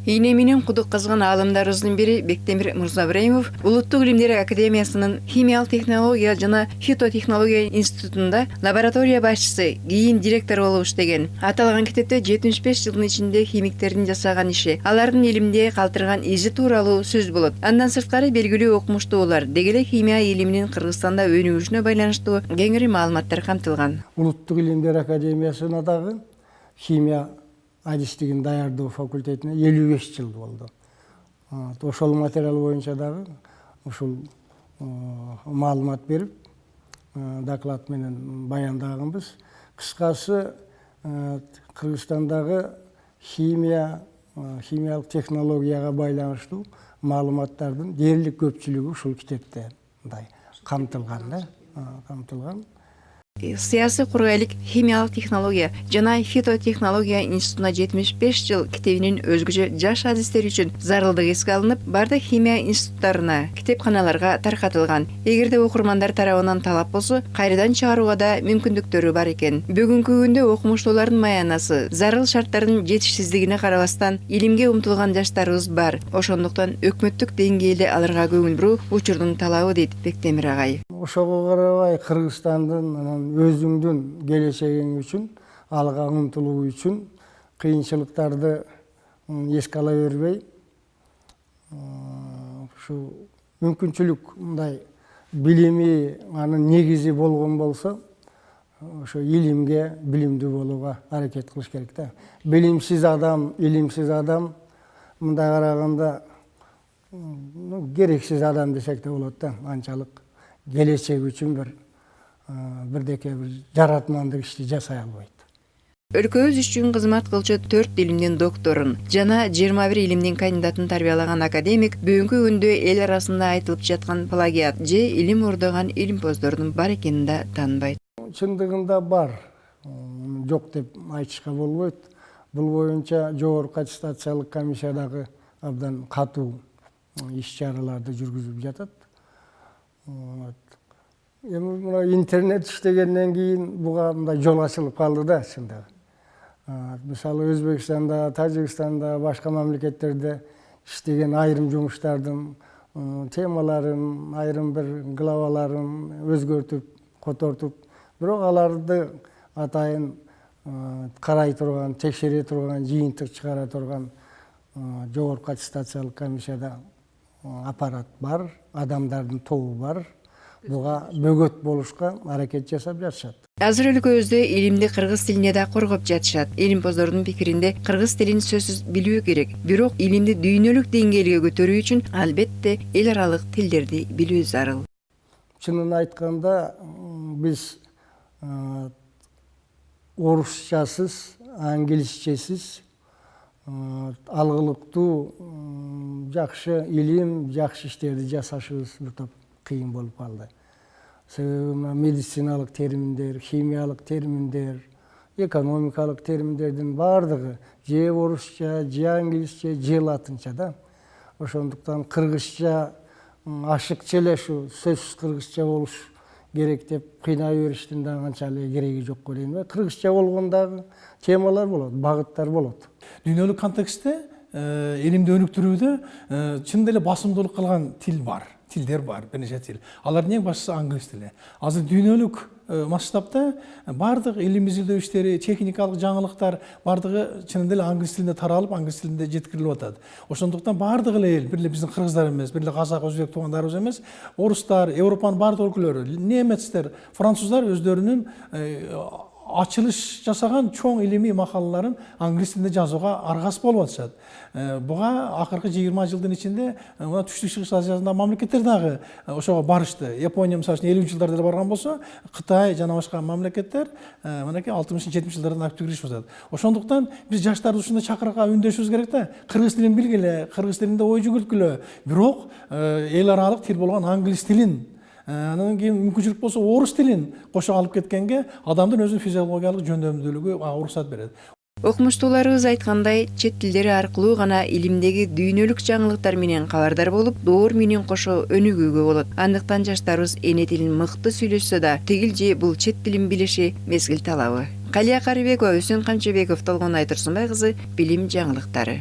Ийне менен кудук казган аалымдарыбыздын бири Бектемир Мырзабраимов Улуттук Илимдер Академиясынын химиялык технология жана фитотехнология институтунда лаборатория башчысы, кийин директор болуп иштеген. Аталган китепте 75 жылдын ичинде химиктердин жасаган иши, алардын илимде калтырган изи тууралуу сөз болот. Андан сырткары белгилүү окумуштуулар, деги эле химия илиминин Кыргызстанда өнүгүшүнө байланыштуу кеңири маалыматтар камтылган. Улуттук Илимдер Академиясына дагы химия адистигин даярдоо факультетине 55 жыл болду. Ошол материал боюнча дагы ушул маалымат берип, доклад менен баяндаганбыз. Кыскасы, Кыргызстандагы химиялык технологияга байланыштуу маалыматтардын дээрлик көпчүлүгү ушул китепте камтылган. Саясий кургайлык химиялык технология жана фитотехнология институтуна 75 жыл китебинин өзгөчө жаш адистер үчүн зарылдыгы эске алынып, бардык химия институттарына, китепканаларга таркатылган. Эгерде окурмандар тарабынан талап болсо, кайрадан чыгарууга да мүмкүндүктөрү бар экен. Бүгүнкү күндө окумуштуулардын маянасы, зарыл шарттардын жетишсиздигине карабастан, илимге умтулган жаштарыбыз бар. Ошондуктан өкмөттүк деңгээлде аларга көңүл буруу учурдун талабы, дейт Бектемир агай. Ошого карабай Кыргызстандын өзүңдүн келечегиң үчүн, алга умтулуу үчүн кыйынчылыктарды эске ала бербей, ушу мүмкүнчүлүк мындай билими анын негизи болгон болсо, ошо илимге билимдүү болууга аракет кылыш керек да. Билимсиз адам, илимсиз адам мындай караганда керексиз адам десек да болот да. Анчалык келечек үчүн бирдеке жаратмандык ишти жасай албайт. Өлкөбүз үчүн кызмат кылчу 4 илимдин докторун жана 21 илимдин кандидатын тарбиялаган академик бүгүнкү күндө эл арасында айтылып жаткан плагиат же илим уурдаган илимпоздордун бар экенин да тааныбайт. Чындыгында бар, жок деп айтышка болбойт. Бул боюнча жогорку аттестациялык комиссиядагы абдан катуу иш-чараларды жүргүзүп жатат. Эми интернет иштегенден кийин буга мындай жол ачылып калды да чындыгы. Мисалы Өзбекстанда, Тажикстанда, башка мамлекеттерде иштеген айрым жумуштардын темаларын, айрым бир главаларын өзгөртүп, котортуп, бирок аларды атайын карай турган, текшере турган, жыйынтык чыгара турган жогорку аттестациялык комиссияда аппарат бар, адамдардын тобу бар. Буга бөгөт болушка аракет жасап жатышат. Азыр өлкөбүздө илимди кыргыз тилине да коргоп жатышат. Илимпоздордун пикиринде кыргыз тилин сөзсүз билүү керек. Бирок илимди дүйнөлүк деңгээлге көтөрүү үчүн албетте эл аралык тилдерди билүү зарыл. Чынын айтканда, биз орусчасыз, англисчесиз алгылыктуу жакшы илим, жакшы иштерди жасашыбыз бир топ кыйын болуп калды. Себеби медициналык терминдер, химиялык терминдер, экономикалык терминдердин бардыгы же орусча, же англисче, же латынча да. Ошондуктан кыргызча ашыкча эле ушу сөзсүз кыргызча болуш керек деп кыйнай бериштин да канча эле кереги жок ойлойм. Кыргызча болгондагы темалар болот, багыттар болот. Дүйнөлүк контекстте илимди өнүктүрүүдө чын эле басымдуулук кылган тил бар. Тилдер бар, бир нече тил. Алардын эң башкысы англис тили. Азыр дүйнөлүк масштабта бардык илим изилдөө иштери, техникалык жаңылыктар бардыгы чын эле англис тилинде таралып, англис тилинде жеткирилип атат. Ошондуктан бардык эле эл, бир эле биздин кыргыздар эмес, бир эле казак, өзбек туугандарыбыз эмес, орустар, Европанын бардык өлкөлөрү, немецтер, француздар өздөрүнүн ачылыш жасаган чоң илимий макалаларын англис тилинде жазууга аргас болуп атышат. Буга акыркы 20 жылдын ичинде түштүк чыгыш Азиясындагы мамлекеттер дагы ошого барышты. Япония мисалы үчүн 50 жылдарда эле барган болсо, Кытай жана башка мамлекеттер мынакей 60-70 жылдардан актив киришип атат. Ошондуктан биз жаштарды ушундай чакырыкка үндөшүбүз керек да. Кыргыз тилин билгиле, кыргыз тилинде ой жүгүрткүлө. Бирок эл аралык тил болгон англис тилин, анан кийин мүмкүнчүлүк болсо орус тилин кошо алып кеткенге адамдын өзүнүн физиологиялык жөндөмдүүлүгү уруксат берет. Окумуштууларыбыз айткандай, чет тилдери аркылуу гана илимдеги дүйнөлүк жаңылыктар менен кабардар болуп, доор менен кошо өнүгүүгө болот. Андыктан жаштарыбыз эне тилин мыкты сүйлөшсө да, тигил же бул чет тилин билиши мезгил талабы. Калия Карыбекова, Үсөн Камчыбеков, Толгон Айтурсунбай кызы, билим жаңылыктары.